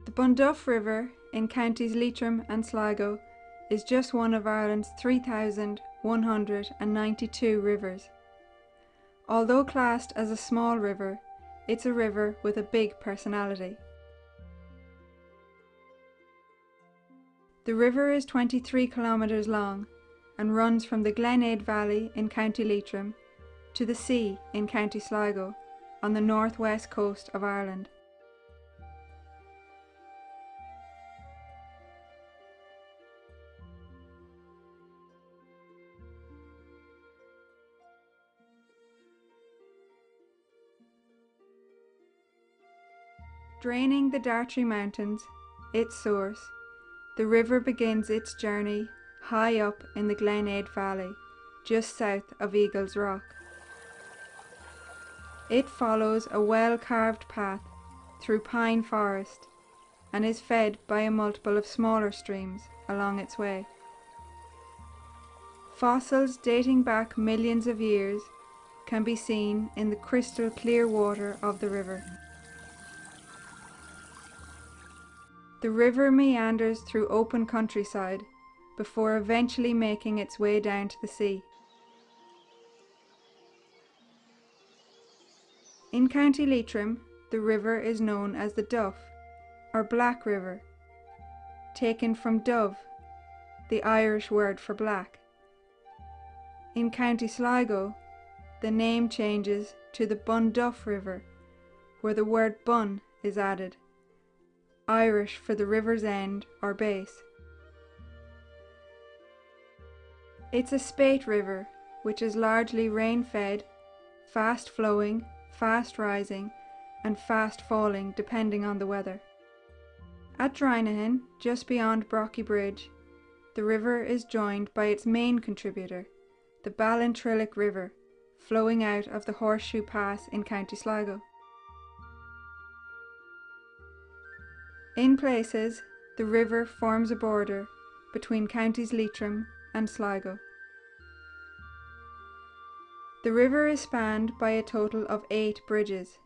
The Bunduff River in counties Leitrim and Sligo is just one of Ireland's 3,192 rivers. Although classed as a small river, it's a river with a big personality. The river is 23 kilometres long and runs from the Glenade Valley in County Leitrim to the sea in County Sligo on the northwest coast of Ireland. Draining the Dartry Mountains, its source, the river begins its journey high up in the Glenade Valley, just south of Eagle's Rock. It follows a well-carved path through pine forest and is fed by a multiple of smaller streams along its way. Fossils dating back millions of years can be seen in the crystal clear water of the river. The river meanders through open countryside before eventually making its way down to the sea. In County Leitrim, the river is known as the Duff, or Black River, taken from dove, the Irish word for black. In County Sligo, the name changes to the Bunduff River, where the word bun is added, Irish for the river's end or base. It's a spate river, which is largely rain-fed, fast-flowing, fast-rising and fast-falling depending on the weather. At Drynahan, just beyond Brocky Bridge, the river is joined by its main contributor, the Ballintrillick River, flowing out of the Horseshoe Pass in County Sligo. In places, the river forms a border between counties Leitrim and Sligo. The river is spanned by a total of 8 bridges,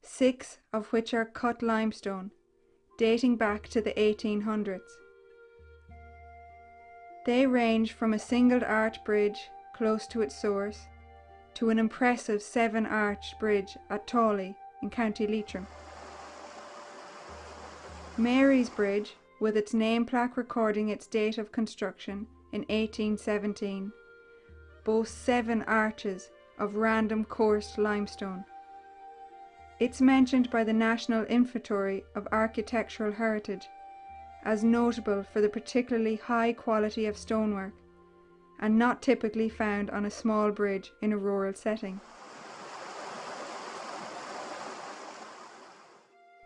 6 of which are cut limestone, dating back to the 1800s. They range from a singled arch bridge close to its source to an impressive 7-arched bridge at Tawley in County Leitrim. Mary's Bridge, with its name plaque recording its date of construction in 1817, boasts 7 arches of random coursed limestone. It's mentioned by the National Inventory of Architectural Heritage as notable for the particularly high quality of stonework and not typically found on a small bridge in a rural setting.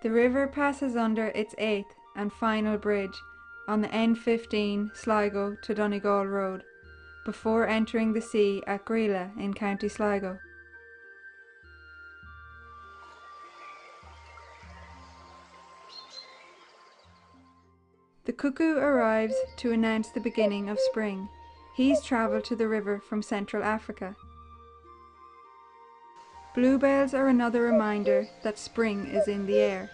The river passes under its 8th and final bridge on the N15 Sligo to Donegal Road before entering the sea at Greela in County Sligo. The cuckoo arrives to announce the beginning of spring. He's travelled to the river from Central Africa. Bluebells are another reminder that spring is in the air.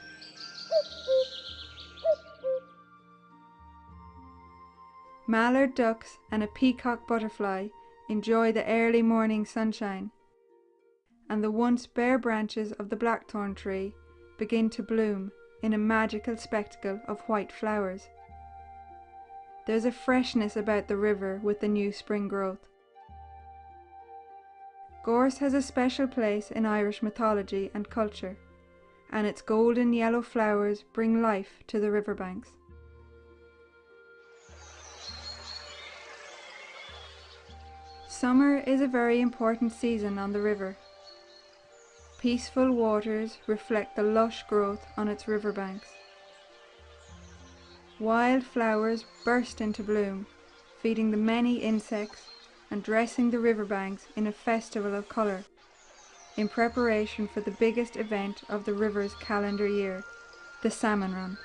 Mallard ducks and a peacock butterfly enjoy the early morning sunshine, and the once bare branches of the blackthorn tree begin to bloom in a magical spectacle of white flowers. There's a freshness about the river with the new spring growth. Gorse has a special place in Irish mythology and culture, and its golden yellow flowers bring life to the riverbanks. Summer is a very important season on the river. Peaceful waters reflect the lush growth on its riverbanks. Wild flowers burst into bloom, feeding the many insects and dressing the riverbanks in a festival of colour, in preparation for the biggest event of the river's calendar year, the Salmon Run.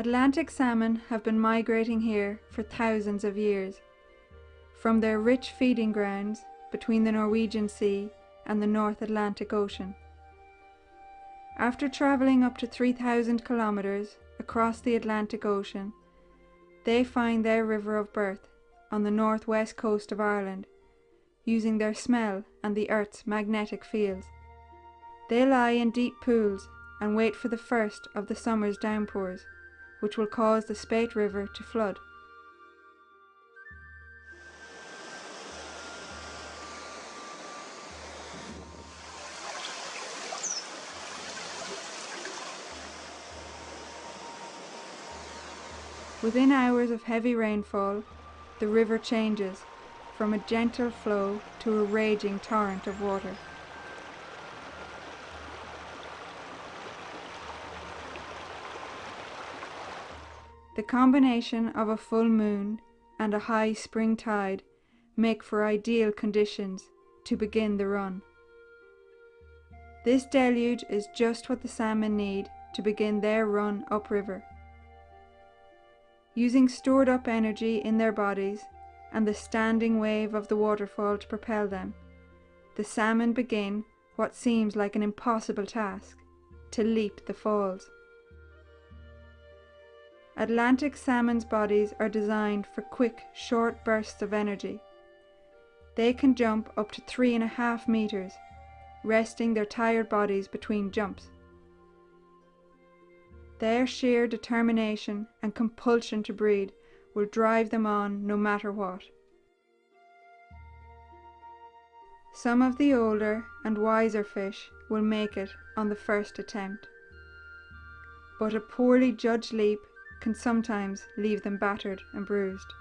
Atlantic salmon have been migrating here for thousands of years, from their rich feeding grounds between the Norwegian Sea and the North Atlantic Ocean. After travelling up to 3,000 kilometres across the Atlantic Ocean, they find their river of birth on the northwest coast of Ireland, using their smell and the Earth's magnetic fields. They lie in deep pools and wait for the first of the summer's downpours, which will cause the Spate River to flood. Within hours of heavy rainfall, the river changes from a gentle flow to a raging torrent of water. The combination of a full moon and a high spring tide make for ideal conditions to begin the run. This deluge is just what the salmon need to begin their run upriver. Using stored up energy in their bodies and the standing wave of the waterfall to propel them, the salmon begin what seems like an impossible task, to leap the falls. Atlantic salmon's bodies are designed for quick, short bursts of energy. They can jump up to 3.5 meters, resting their tired bodies between jumps. Their sheer determination and compulsion to breed will drive them on no matter what. Some of the older and wiser fish will make it on the first attempt, but a poorly judged leap can sometimes leave them battered and bruised.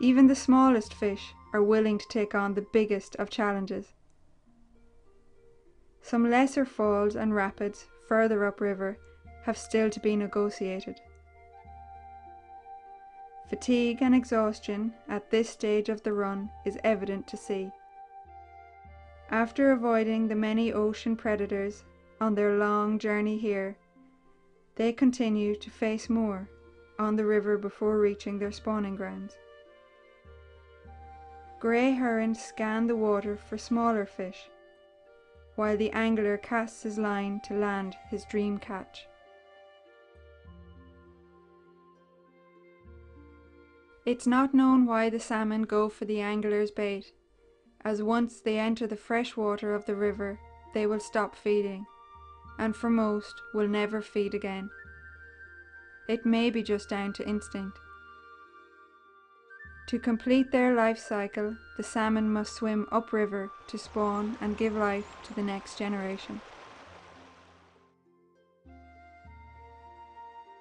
Even the smallest fish are willing to take on the biggest of challenges. Some lesser falls and rapids further upriver have still to be negotiated. Fatigue and exhaustion at this stage of the run is evident to see. After avoiding the many ocean predators on their long journey here, they continue to face more on the river before reaching their spawning grounds. Grey herons scan the water for smaller fish, while the angler casts his line to land his dream catch. It's not known why the salmon go for the angler's bait, as once they enter the fresh water of the river, they will stop feeding, and for most will never feed again. It may be just down to instinct. To complete their life cycle, the salmon must swim upriver to spawn and give life to the next generation.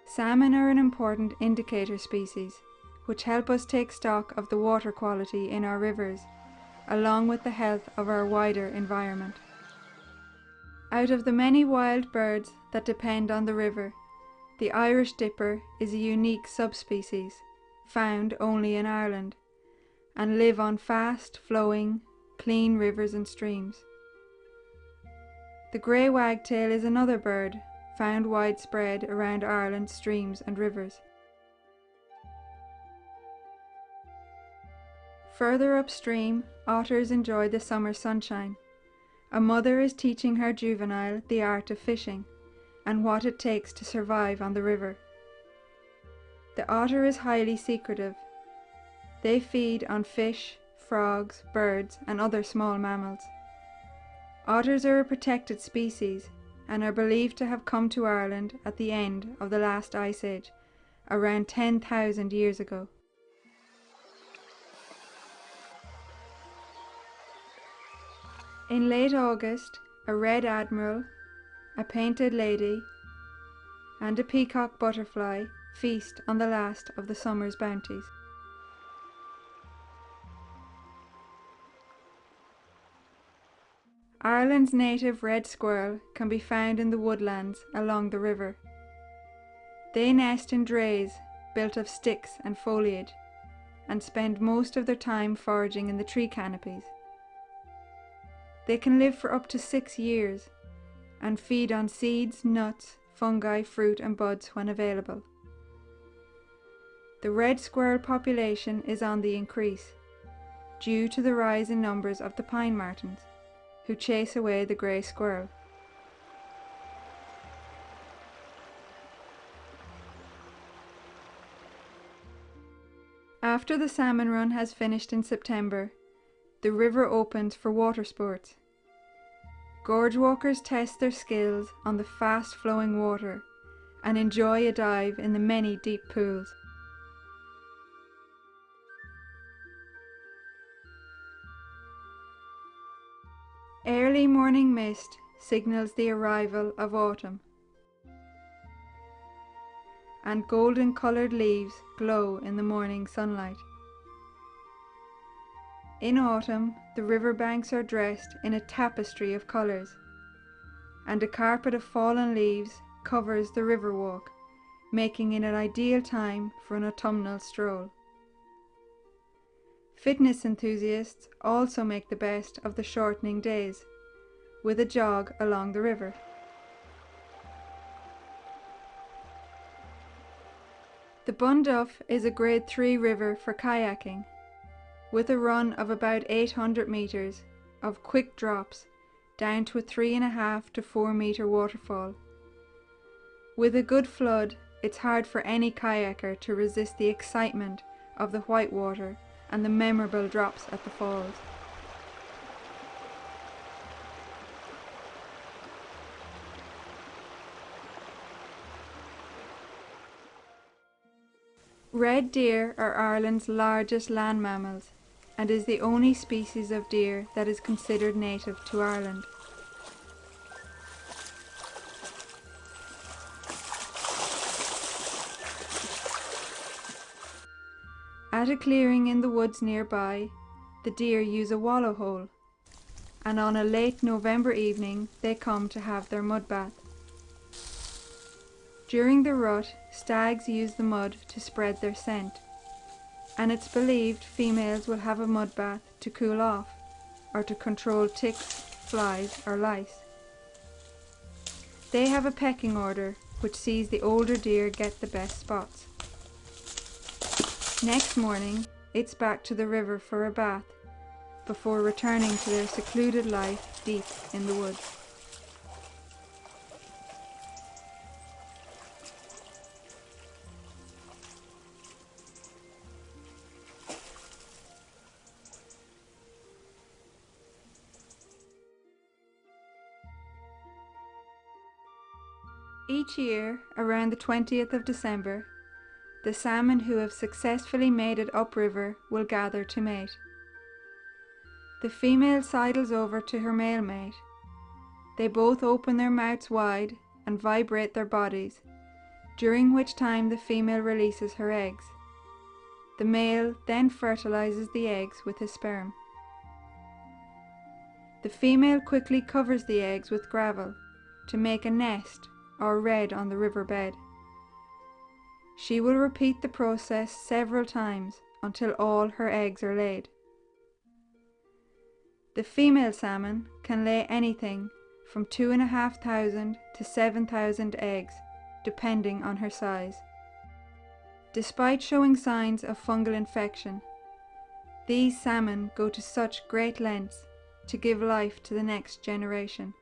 Salmon are an important indicator species, which help us take stock of the water quality in our rivers, along with the health of our wider environment. Out of the many wild birds that depend on the river, the Irish dipper is a unique subspecies, found only in Ireland, and live on fast-flowing, clean rivers and streams. The grey wagtail is another bird, found widespread around Ireland's streams and rivers. Further upstream, otters enjoy the summer sunshine. A mother is teaching her juvenile the art of fishing, and what it takes to survive on the river. The otter is highly secretive. They feed on fish, frogs, birds, and other small mammals. Otters are a protected species and are believed to have come to Ireland at the end of the last ice age, around 10,000 years ago. In late August, a red admiral, a painted lady, and a peacock butterfly feast on the last of the summer's bounties. Ireland's native red squirrel can be found in the woodlands along the river. They nest in drays built of sticks and foliage, and spend most of their time foraging in the tree canopies. They can live for up to 6 years, and feed on seeds, nuts, fungi, fruit and buds when available. The red squirrel population is on the increase, due to the rise in numbers of the pine martens, who chase away the grey squirrel. After the salmon run has finished in September, the river opens for water sports. Gorge walkers test their skills on the fast-flowing water and enjoy a dive in the many deep pools. Early morning mist signals the arrival of autumn, and golden-coloured leaves glow in the morning sunlight. In autumn, the riverbanks are dressed in a tapestry of colours, and a carpet of fallen leaves covers the river walk, making it an ideal time for an autumnal stroll. Fitness enthusiasts also make the best of the shortening days, with a jog along the river. The Bunduff is a Grade 3 river for kayaking, with a run of about 800 metres of quick drops down to a 3.5 to 4 metre waterfall. With a good flood, it's hard for any kayaker to resist the excitement of the white water and the memorable drops at the falls. Red deer are Ireland's largest land mammals and is the only species of deer that is considered native to Ireland. At a clearing in the woods nearby, the deer use a wallow hole, and on a late November evening they come to have their mud bath. During the rut, stags use the mud to spread their scent, and it's believed females will have a mud bath to cool off, or to control ticks, flies or lice. They have a pecking order which sees the older deer get the best spots. Next morning, it's back to the river for a bath, before returning to their secluded life deep in the woods. Each year, around the 20th of December, the salmon who have successfully made it upriver will gather to mate. The female sidles over to her male mate. They both open their mouths wide and vibrate their bodies, during which time the female releases her eggs. The male then fertilizes the eggs with his sperm. The female quickly covers the eggs with gravel to make a nest or red on the riverbed. She will repeat the process several times until all her eggs are laid. The female salmon can lay anything from 2,500 to 7,000 eggs, depending on her size. Despite showing signs of fungal infection, these salmon go to such great lengths to give life to the next generation.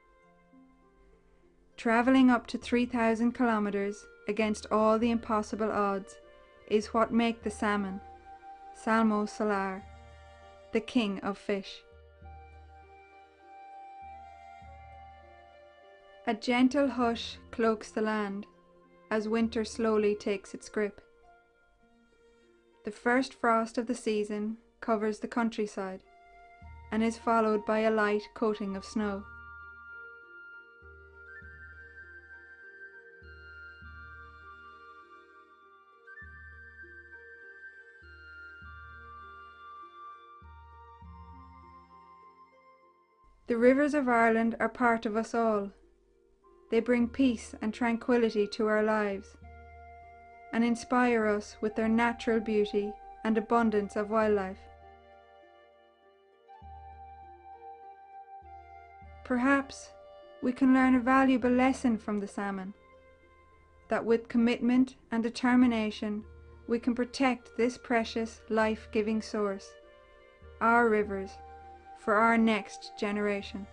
Travelling up to 3,000 kilometres against all the impossible odds is what make the salmon, Salmo solar, the king of fish. A gentle hush cloaks the land as winter slowly takes its grip. The first frost of the season covers the countryside and is followed by a light coating of snow. The rivers of Ireland are part of us all. They bring peace and tranquility to our lives and inspire us with their natural beauty and abundance of wildlife. Perhaps we can learn a valuable lesson from the salmon, that with commitment and determination we can protect this precious, life-giving source, our rivers, for our next generation.